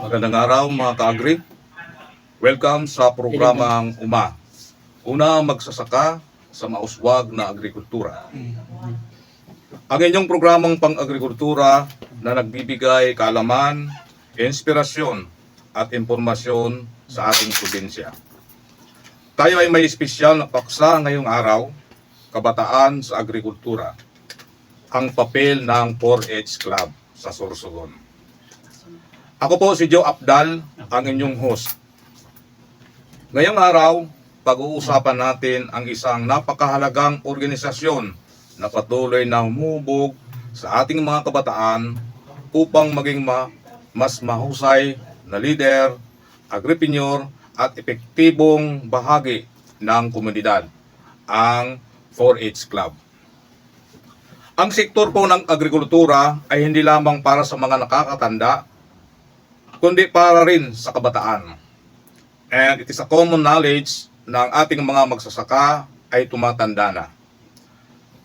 Magandang araw mga ka-agri. Welcome sa programang Una Magsasaka sa Mauswag na Agrikultura. Ang inyong programang pang-agrikultura na nagbibigay kaalaman, inspirasyon at impormasyon sa ating probinsya. Tayo ay may espesyal na paksa ngayong araw, kabataan sa agrikultura. Ang papel ng 4-H Club sa Sorsogon. Ako po si Joe Abdal, ang inyong host. Ngayong araw, pag-uusapan natin ang isang napakahalagang organisasyon na patuloy na humubog sa ating mga kabataan upang maging mas mahusay na leader, agripreneur at epektibong bahagi ng komunidad, ang 4-H Club. Ang sektor po ng agrikultura ay hindi lamang para sa mga nakakatanda, kundi para rin sa kabataan. And it is a common knowledge na ang ating mga magsasaka ay tumatanda na.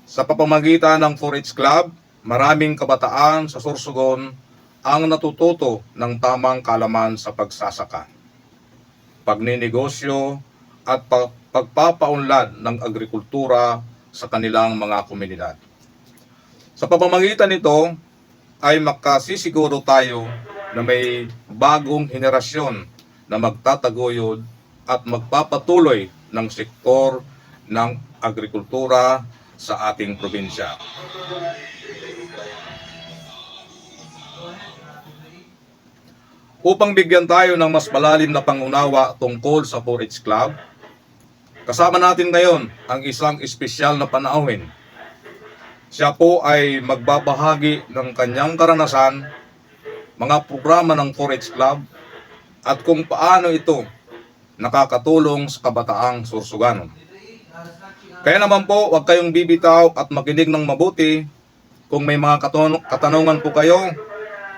Sa pamamagitan ng 4-H Club, maraming kabataan sa Sorsogon ang natututo ng tamang kaalaman sa pagsasaka, pagninegosyo at pagpapaunlad ng agrikultura sa kanilang mga komunidad. Sa pamamagitan nito ay makasisiguro tayo na may bagong henerasyon na magtataguyod at magpapatuloy ng sektor ng agrikultura sa ating probinsya. Upang bigyan tayo ng mas malalim na pangunawa tungkol sa 4-H Club, kasama natin ngayon ang isang espesyal na panauhin. Siya po ay magbabahagi ng kanyang karanasan, mga programa ng 4-H Club at kung paano ito nakakatulong sa kabataang Sorsoganon. Kaya naman po, huwag kayong bibitaw at makinig ng mabuti. Kung may mga katanungan po kayo,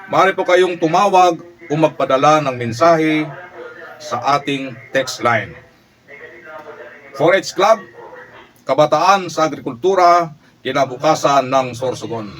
maaari po kayong tumawag o magpadala ng mensahe sa ating text line. 4-H Club, kabataan sa agrikultura, kinabukasan ng Sorsogon.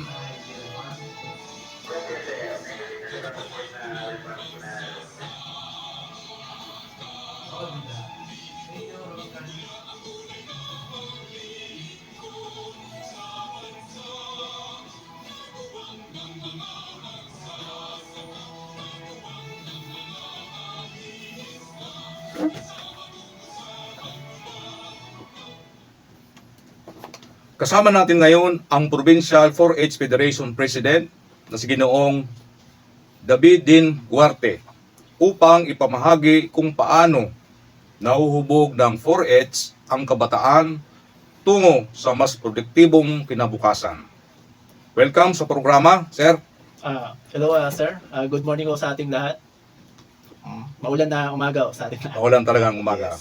Kasama natin ngayon ang Provincial 4-H Federation President na si Ginoong David Din Guarte upang ipamahagi kung paano nahuhubog ng 4-H ang kabataan tungo sa mas produktibong kinabukasan. Welcome sa programa, sir. Hello, sir. Good morning po sa ating lahat. Maulan na umaga sa ating lahat. Maulan talagang umaga.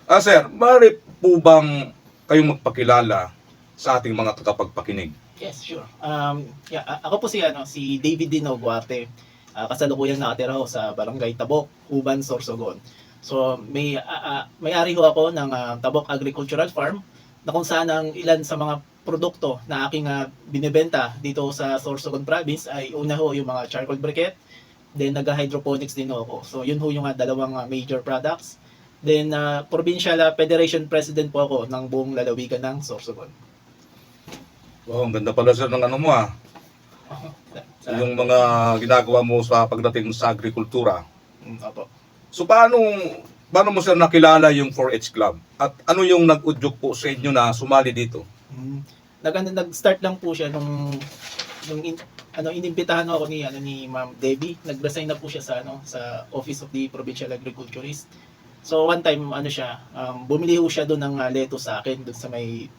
Yes. Sir, maaari po bang kayong magpakilala sa ating mga tagapagpakinig? Yes, sure. Ako po si David Dino Guarte. Kasalukuyan nakatira ho sa Barangay Tabok, Uban, Sorsogon. So may-ari ho ako ng Tabok Agricultural Farm na kung saan ang ilan sa mga produkto na aking binibenta dito sa Sorsogon Province ay una ho yung mga charcoal briquette, then nag-hydroponics din ho ako. So yun ho yung dalawang major products. Then Provincial Federation President po ako ng buong lalawigan ng Sorsogon. Wow, ang ganda pala sir ng ano mo yung mga ginagawa mo sa pagdating sa agrikultura. Opo. So paano mo sir nakilala yung 4-H Club? At ano yung nag-udyok po sa inyo na sumali dito? Nag-start lang po siya nung inimbitahan ako ni Ma'am Debbie. Nag-resign na po siya sa Office of the Provincial Agriculturist. So one time bumili ho siya doon ng lettuce sa akin doon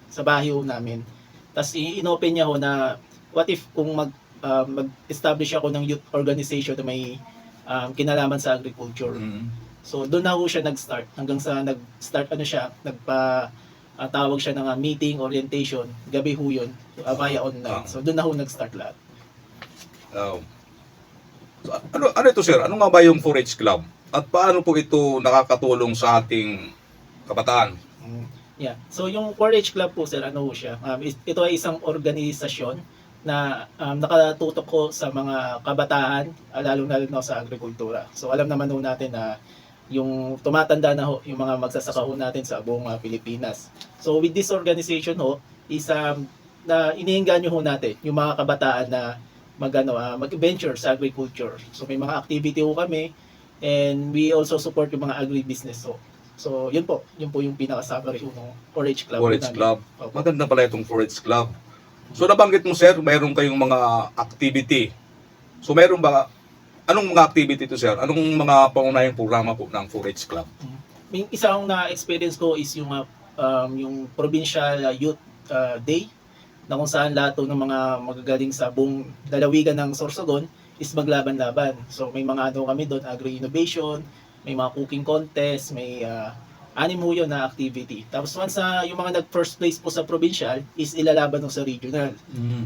sa bahay ho namin. Tapos inopen niya ho na what if kung mag-establish ako ng youth organization na may kinalaman sa agriculture. So doon na ho siya nag-start hanggang sa nag-start tawag siya ng meeting, orientation, gabi ho yun, via online. So doon na ho nag-start lahat. So, ano ito sir? Ano nga ba yung 4-H Club? At paano po ito nakakatulong sa ating kabataan? Yeah. So yung 4-H Club po sir, ano ho siya? Ito ay isang organisasyon na nakatutok ko sa mga kabataan, lalo-lalo na sa agrikultura. So alam naman ho natin na yung tumatanda na ho, yung mga magsasaka ho natin sa buong Pilipinas. So with this organization ho, is na iniengganyo ho natin yung mga kabataan na mag-venture sa agriculture. So may mga activity ho kami, and we also support yung mga agribusiness ho. So yun po yung pinaka-summary ho ng 4-H Club. 4-H Club. Opo. Maganda pala itong 4-H Club. So nabanggit mo sir, mayroon kayong mga activity. So mayroon ba, anong mga activity to sir? Anong mga pangunahing programa po ng 4-H Club? May isa akong na-experience ko is yung Provincial Youth Day, na kung saan lahat ng mga magagaling sa buong lalawigan ng Sorsogon is maglaban-laban. So may mga kami doon, agri-innovation, may mga cooking contest, may anim ho yun na activity. Tapos once yung mga nag-first place po sa provincial is ilalaban ho sa regional.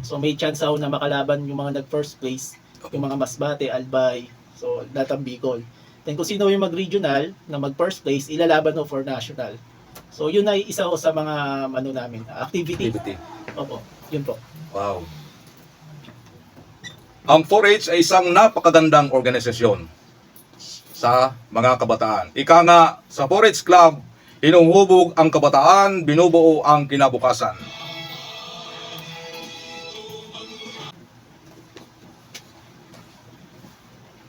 So may chance ho na makalaban yung mga nag-first place, yung mga Masbate, Albay, so lahat ng Bicol. Then kung sino yung mag-regional na mag-first place, ilalaban ho for national. So yun ay isa ho sa mga namin, activity. Opo, yun po. Wow. Ang 4-H ay isang napakagandang organisasyon sa mga kabataan. Ika nga, sa 4-H Club, hinuhubog ang kabataan, binubuo ang kinabukasan.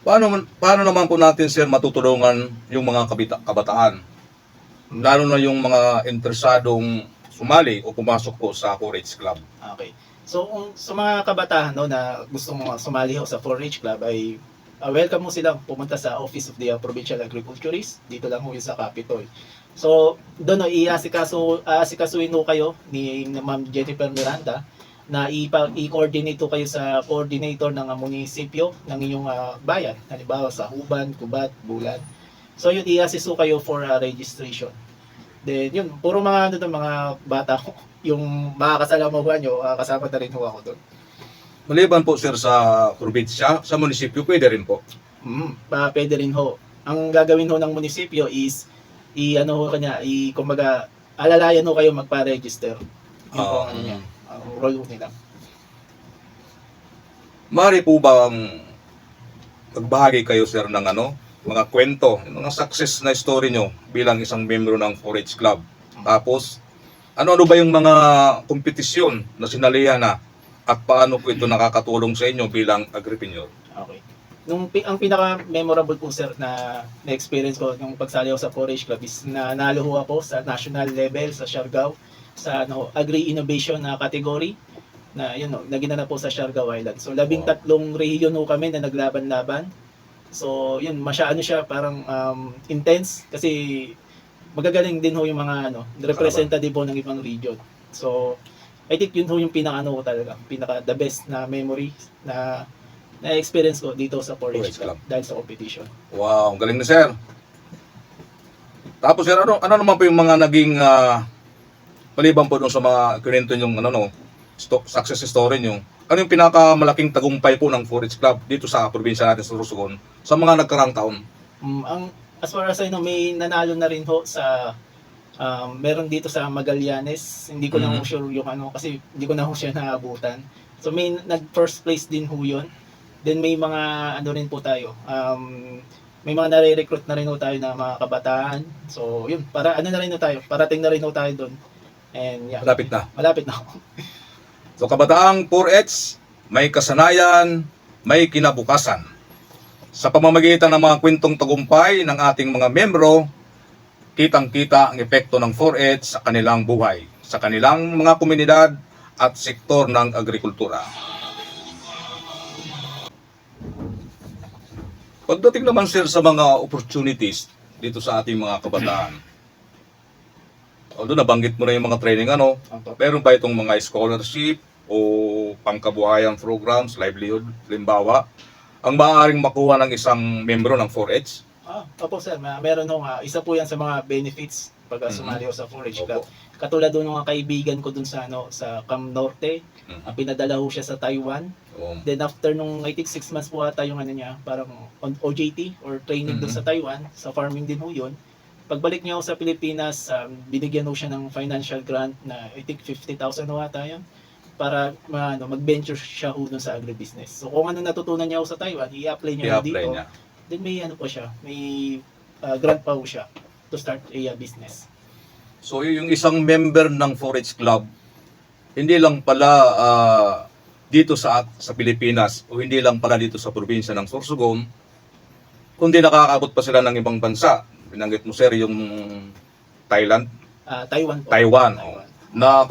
Paano naman po natin sir matutulungan yung mga kabataan? Lalo na yung mga interesadong sumali o pumasok po sa 4-H Club. Okay. So sa mga kabataan na gustong sumali ho sa 4-H Club ay welcome mo silang pumunta sa Office of the Provincial Agriculturist. Dito lang ho yun sa Capitol. So doon i-asikasuin ho kayo ni Ma'am Jennifer Miranda na i-coordinate ho kayo sa coordinator ng munisipyo ng inyong bayan. Halimbawa sa Huban, Kubat, Bulan. So yun, i-assist ho kayo for registration. Then yun, puro mga mga bata ko. Yung makakasalamuhan nyo, kasama na rin ho ako doon. Maliban po sir sa probinsya, sa munisipyo pwede rin po. Pwede rin ho. Ang gagawin ho ng munisipyo is kumbaga alalayan ho kayo magpa-register. Yun po ang niya, ang role ho nila. Mari po bang magbahagi kayo sir ng mga kwento, mga success na story nyo bilang isang membro ng 4-H Club. Tapos ano ba yung mga kompetisyon na sinalihan na at paano po ito nakakatulong sa inyo bilang agripreneur? Okay. Ang pinaka-memorable po sir na experience ko nung pagsali ako sa 4-H Club is na nalo ho ako sa national level sa Siargao sa agri-innovation na category na naginanap po sa Siargao Island. So 13 rehiyon ho kami na naglaban-laban. So yun, siya parang intense kasi magagaling din ho yung mga representative po ng ibang region. So I think yun ho yung ko talaga, the best na memory na experience ko dito sa 4-H Club dahil sa competition. Wow, ang galing na sir. Tapos sir, ano naman po yung mga naging maliban po dun sa mga kwento yung success story nyo, ano yung pinakamalaking tagumpay po ng 4-H Club dito sa probinsya natin sa Sorsogon sa mga nagkarang taon? As far as I know, may nanalo na rin ho sa meron dito sa Magallanes. Hindi ko na ho sure yung kasi hindi ko na ho siya naabutan. So may nag-first place din ho yun. Then may mga rin po tayo. May mga nare-recruit na rin ho tayo na mga kabataan. So yun, para na rin ho tayo. Parating na rin ho tayo doon. And yeah. Malapit na. Malapit na. So kabataang 4-H, may kasanayan, may kinabukasan. Sa pamamagitan ng mga kwentong tagumpay ng ating mga membro, kitang-kita ang epekto ng 4-H sa kanilang buhay, sa kanilang mga komunidad at sektor ng agrikultura. Pagdating naman sir sa mga opportunities dito sa ating mga kabataan, although nabanggit mo na yung mga training, meron ba itong mga scholarship o pangkabuhayan programs, livelihood, limbawa, ang maaaring makuha ng isang membro ng 4-H? Opo sir, meron ho isa po yan sa mga benefits pag sumali ako sa 4-H Club. Katulad doon ng mga kaibigan ko dun sa Cam Norte, pinadala ho siya sa Taiwan. Then after nung I think 6 months po ata yung parang on OJT or training doon sa Taiwan, sa farming din ho yun. Pagbalik niya ho sa Pilipinas, binigyan ho siya ng financial grant na I think 50,000 ho ata yun. para mag-venture siya ho dun sa agribusiness. So kung ano natutunan niya ho sa Taiwan, i-apply niya ho I-apply dito. niya. Then may ano po siya, may grant pa ho siya to start a business. So yung isang member ng 4-H Club, hindi lang pala dito sa Pilipinas o hindi lang pala dito sa probinsya ng Sorsogon, kundi nakakaabot pa sila ng ibang bansa. Binanggit mo sir yung Thailand, Taiwan po. Taiwan. Na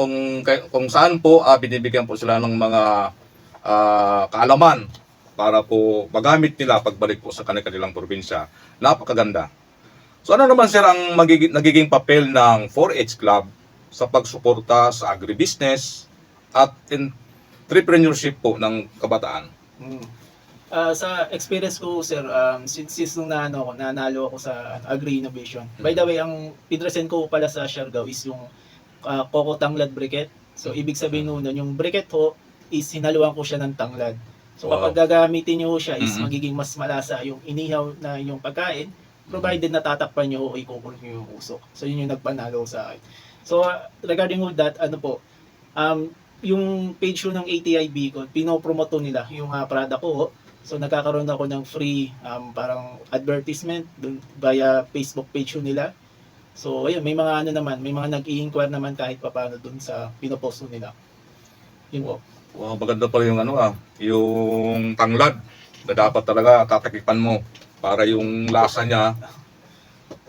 kung saan po binibigyan po sila ng mga kaalaman para po magamit nila pagbalik po sa kanilang probinsya. Napakaganda. So ano naman sir ang nagiging papel ng 4-H Club sa pagsuporta sa agribusiness at entrepreneurship po ng kabataan? Sa experience ko, sir, since nung nanalo ako sa Agri Innovation. By the way, ang pinresent ko pala sa Siargao is yung Coco Tanglad Briquette. So, ibig sabihin nun, yung briquette ho, is hinaluan ko siya ng tanglad. So, Wow. kapag gagamitin nyo siya, is Mhm. magiging mas malasa yung inihaw na yung pagkain, provided natatakpan nyo o ikukulong nyo yung usok. So, yun yung nagpanalo sa akin. So, regarding with that, yung page ko ng ATI Bicol, pinopromote nila yung product ko ho. So nagkakaroon ako ng free parang advertisement dun via Facebook page nila. So ayun, may mga may mga nag-i-inquire naman kahit papaano dun sa pinopost nila. Yun po. Wow, maganda pala yung yung tanglad na dapat talaga tatakipan mo para yung lasa niya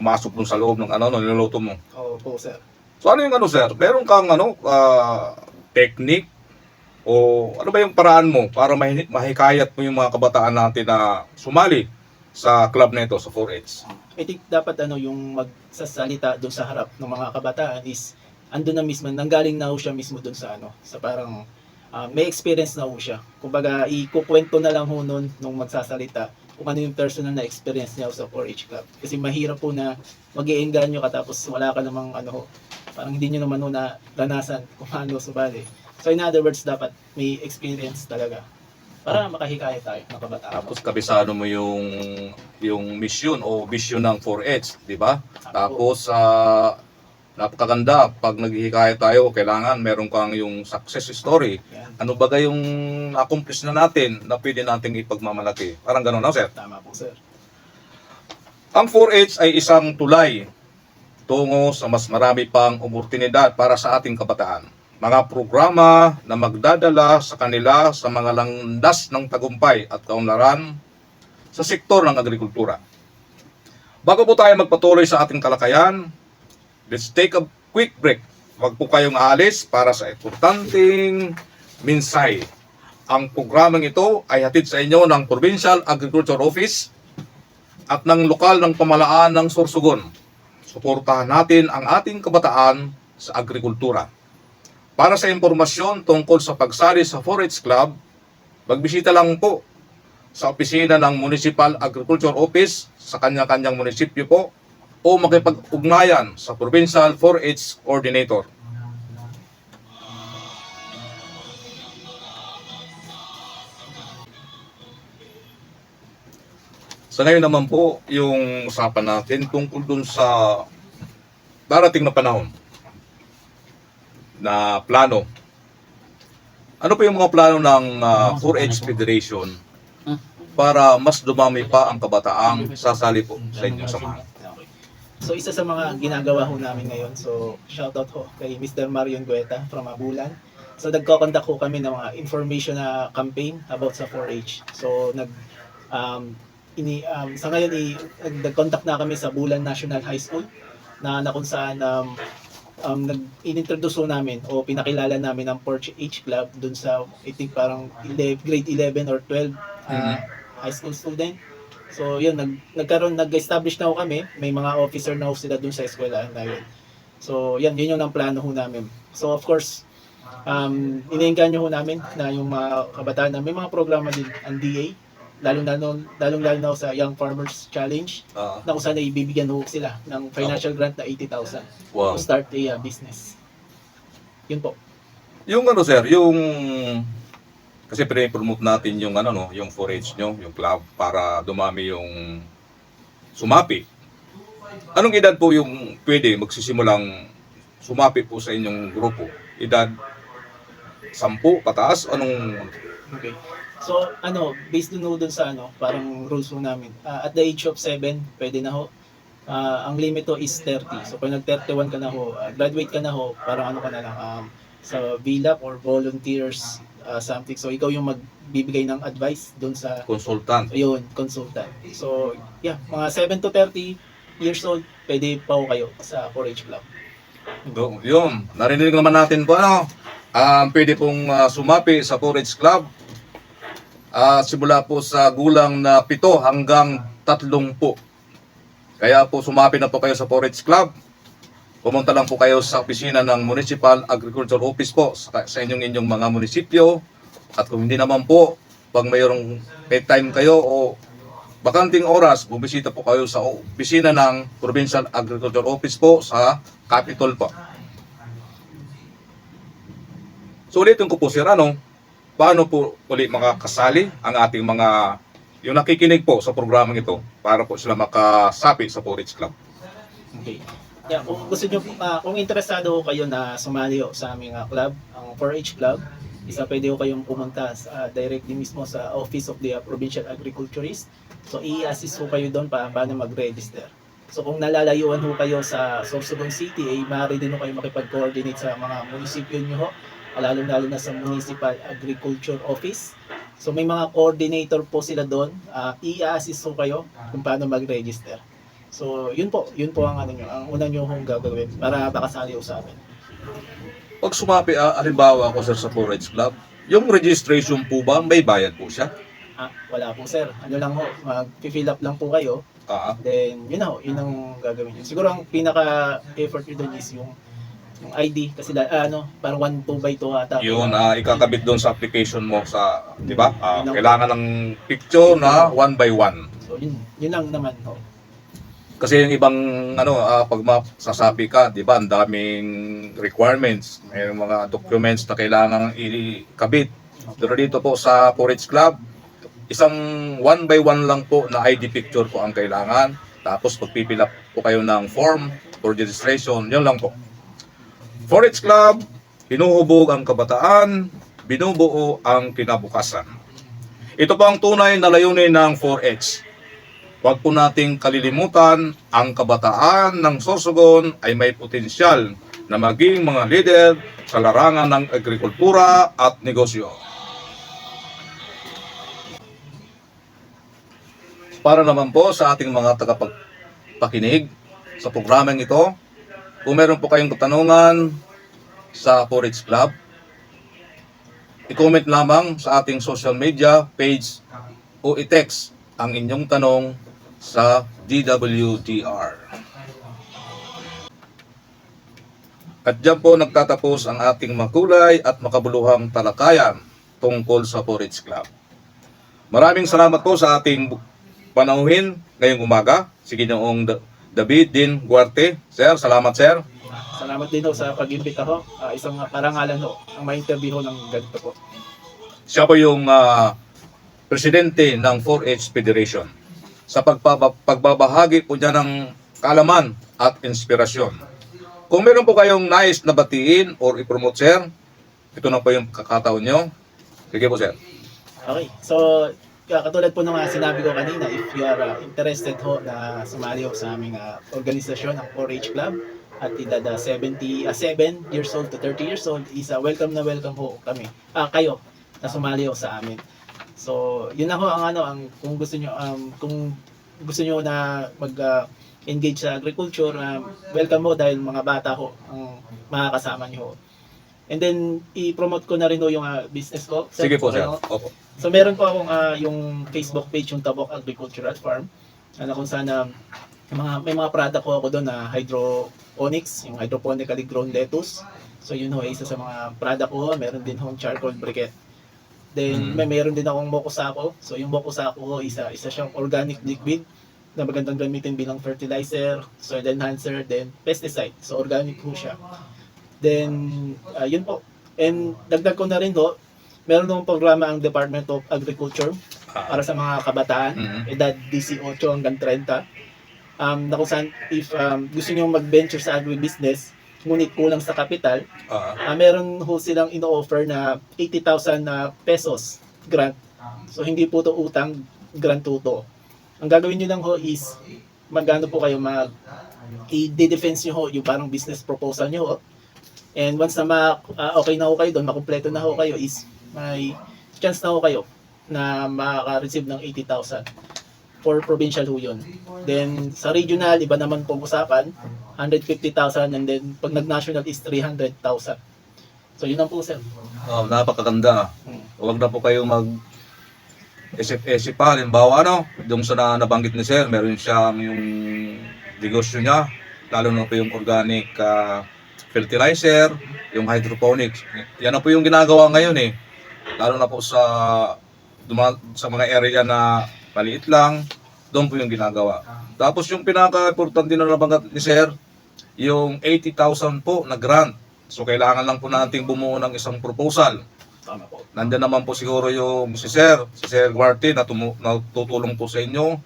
pumasok dun sa loob ng niluluto mo. Oo po, sir. So ano yung sir? Meron kang technique o ano ba yung paraan mo para mahikayat mo yung mga kabataan natin na sumali sa club na ito, sa 4-H? I think dapat yung magsasalita doon sa harap ng mga kabataan is andun na mismo, nanggaling na ho siya mismo doon sa sa parang may experience na ho siya. Kumbaga ikukwento na lang ho nun nung magsasalita kung ano yung personal na experience niya sa 4-H Club. Kasi mahirap po na mag-iengganyo ka tapos wala ka namang parang hindi nyo naman na ranasan kung ano subali. So in other words, dapat may experience talaga para makahikaya tayo ng kabataan. Tapos kabisado mo yung mission o vision ng 4-H, di ba? Tapos napakaganda pag naghihikayat tayo, kailangan meron kang yung success story. Yan. Ano ba yung accomplish na natin na pwede nating ipagmamalaki? Parang gano'n, no, sir? Tama po, sir. Ang 4-H ay isang tulay tungo sa mas marami pang oportunidad para sa ating kabataan. Mga programa na magdadala sa kanila sa mga landas ng tagumpay at kaunlaran sa sektor ng agrikultura. Bago po tayo magpatuloy sa ating talakayan, let's take a quick break. Huwag po kayong aalis para sa importanteng mensahe. Ang programang ito ay hatid sa inyo ng Provincial Agriculture Office at ng lokal ng pamahalaan ng Sorsogon. Suportahan natin ang ating kabataan sa agrikultura. Para sa impormasyon tungkol sa pagsali sa 4-H Club, magbisita lang po sa opisina ng Municipal Agriculture Office sa kanya-kanyang munisipyo po o makipag-ugnayan sa Provincial 4-H Coordinator. Sa ngayon naman po, yung usapan natin tungkol dun sa darating na panahon na plano. Ano po yung mga plano ng 4-H Federation para mas dumami pa ang kabataang sasali po sa inyong samahan? Okay. So isa sa mga ginagawa ho namin ngayon, so shoutout ho kay Mr. Marion Gueta from Abulan. So nagko-conduct ho kami ng mga information na campaign about sa 4-H. So sa ngayon nag-contact na kami sa Bulan National High School na kung saan in-introduce namin o pinakilala namin ang 4-H Club dun sa I think parang grade 11 or 12 high school student. So yun, nag-establish na ho kami, may mga officer na ho sila dun sa eskwelahan na yun. So yun yung ang plano ho namin. So of course, iniengganyo ho namin na yung mga kabataan na may mga programa din ang DA, lalong na sa Young Farmers Challenge na kung saan ibibigyan ho sila ng financial grant na 80,000 Wow. to start a business. Yun po. Yung sir, yung kasi pinopromote natin yung yung 4-H nyo, yung club para dumami yung sumapi. Anong edad po yung pwede magsisimulang sumapi po sa inyong grupo? Edad? 10 pataas? Anong Okay. So, based dun sa parang rules ho namin. At the age of 7, pwede na ho. Ang limit ho is 30. So, pag nag-31 ka na ho, graduate ka na ho, parang ka na lang, sa VLAP or volunteers, something. So, ikaw yung magbibigay ng advice dun sa, consultant? yun, consultant. So, yeah, mga 7 to 30 years old, pwede pa ho kayo sa 4-H Club. Yun, narinig naman natin po pwede pong sumapi sa 4-H Club. Simula po sa gulang na 7 hanggang 30. Kaya po sumapi na po kayo sa 4-H Club. Pumunta lang po kayo sa opisina ng Municipal Agriculture Office po sa inyong mga munisipyo. At kung hindi naman po, pag mayroong time kayo o bakanting oras, bumisita po kayo sa opisina ng Provincial Agriculture Office po sa Capitol po. So ulitin ko po sir, paano po ulit makakasali ang ating yung nakikinig po sa programang ito para po sila makasapi sa 4-H Club? Okay. Yeah, kung gusto nyo, kung interesado kayo na sumali sa aming club, ang 4-H Club, pwede kayong pumunta directly mismo sa Office of the Provincial Agriculturist. So, i-assist kayo doon paano mag-register. So, kung nalalayuan kayo sa Sorsogon City, maaari din kayo makipag-coordinate sa mga munisipyo nyo lalo na sa Municipal Agriculture Office. So, may mga coordinator po sila doon. I-assist kayo kung paano mag-register. So, yun po ang ang una nyo gagawin para makasali sa amin. Pag sumapi, halimbawa ako sir sa 4-H Club, yung registration po ba, may bayad po siya? Wala po sir. Lang mag-fill up lang po kayo. Then, yun ang gagawin nyo. Siguro ang pinaka-effort nyo doon is yung ID kasi parang 1-2x2 ata. Yun, ikakabit doon sa application mo di ba? Kailangan ng picture na 1x1. So, yun lang naman. Kasi yung ibang pag sasabi ka, di ba, ang daming requirements, may mga documents na kailangan ikabit. Pero dito po sa 4-H Club, isang 1x1 lang po na ID picture po ang kailangan. Tapos pagpipilap po kayo ng form for registration, yun lang po. 4-H Club, hinuhubog ang kabataan, binubuo ang kinabukasan. Ito po ang tunay na layunin ng 4-H. Huwag po nating kalilimutan, ang kabataan ng Sorsogon ay may potensyal na maging mga leader sa larangan ng agrikultura at negosyo. Para naman po sa ating mga tagapagpakinig sa programang ito, kung meron po kayong katanungan sa 4-H Club, i-comment lamang sa ating social media page o i-text ang inyong tanong sa DWDR. At dyan po nagtatapos ang ating makulay at makabuluhang talakayan tungkol sa 4-H Club. Maraming salamat po sa ating panauhin ngayong umaga. Si Ginoong David Din Guarte. Sir, salamat sir. Salamat din sa pag-imbita ho. Isang parangalan ang ma-interview ng ganito po. Siya po yung presidente ng 4-H Federation. Sa pagbabahagi po niya ng kaalaman at inspirasyon. Kung meron po kayong nais na batiin or i-promote sir, ito na po yung kakataon nyo. Sige po sir. Okay, so katulad po ng sinabi ko kanina, if you are interested na sumali sa aming organisasyon, ang 4-H Club, at edad 7 years old to 30 years old, is welcome na welcome kami. Kayo na sumali sa amin. So, yun lang ang kung gusto niyo na mag-engage sa agriculture, welcome dahil mga bata ang makakasama niyo. And then, i-promote ko na rin yung business ko. Sige po sir. Opo. So meron po akong yung Facebook page, yung Tabok Agricultural Farm, kung saan may mga product ko ako doon na hydroponics, yung hydroponically grown lettuce. So yun isa sa mga product ko. Meron din akong charcoal briquette. Then meron din akong mokusako. So yung mokusako isa siyang organic liquid na magandang gamitin bilang fertilizer, soil enhancer, then pesticide. So organic po siya. Then yun po. And dagdag ko na rin meron ng programa ang Department of Agriculture para sa mga kabataan, edad 18 hanggang 30. Na kung saan, if gusto nyo mag-venture sa agribusiness, ngunit kulang sa kapital, meron ho silang ino-offer na 80,000 na pesos grant. So hindi po to utang, grant po to. Ang gagawin nyo lang ho is magano po kayo i-defense nyo ho yung parang business proposal nyo ho. And once na okay na ho kayo doon, makumpleto na ho kayo, is may chance na ho kayo na makaka-receive ng 80,000 for provincial ho yun. Then sa regional, iba naman po usapan, 150,000, and then pag nag-national is 300,000. So yun lang po, sir. Napakaganda. Huwag na po kayo isip-isip pa. Halimbawa, yung sa nabanggit ni Sir, meron siyang yung negosyo niya, lalo na po yung organic fertilizer, yung hydroponics. Yan na po yung ginagawa ngayon eh. Lalo na po sa mga area na maliit lang, doon po yung ginagawa. Tapos yung pinaka-importante na nabanggit ni Sir, yung 80,000 po na grant. So kailangan lang po nating bumuo ng isang proposal. Tama po. Nandiyan naman po siguro yung si Sir Guarte na tutulong po sa inyo.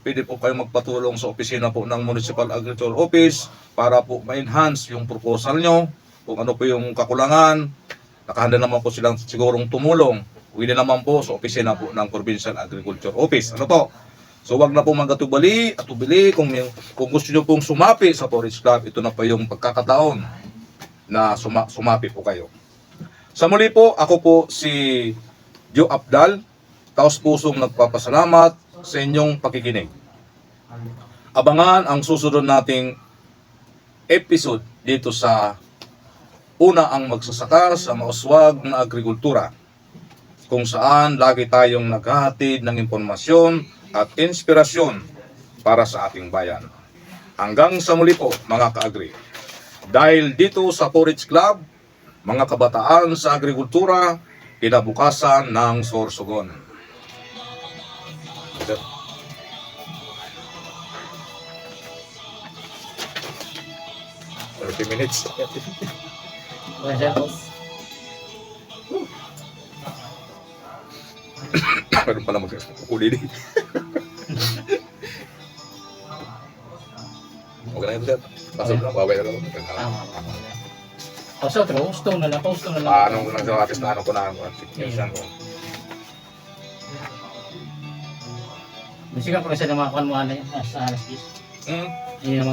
Pwede po kayo magpatulong sa opisina po ng Municipal Agriculture Office para po ma-enhance yung proposal nyo, kung ano po yung kakulangan. Nakahanda naman po silang sigurong tumulong. Pwede naman po sa opisina po ng Provincial Agriculture Office. Ano po? So wag na po magatubali at tubili. Kung gusto nyo pong sumapi sa Forage Club, ito na po yung pagkakataon na sumapi po kayo. Sa muli po, ako po si Joe Abdal, taos pusong nagpapasalamat sa inyong pakikinig. Abangan ang susunod nating episode dito sa Una ang Magsasaka sa Mauswag na Agrikultura, kung saan lagi tayong naghahatid ng impormasyon at inspirasyon para sa ating bayan. Hanggang sa muli po, mga ka-agri. Dahil dito sa Forage Club, mga kabataan sa agrikultura, kinabukasan ng Sorsogon. 30 minutes. Meron pala mag-uli dito. Okay na ito, sir. Pasok na, babay na lang. Post na lang. Paano ko lang sa atis na ano ko na ako. Musikan ko lang sa mga kanmuhan na yun. Sa alas 10. Yung mga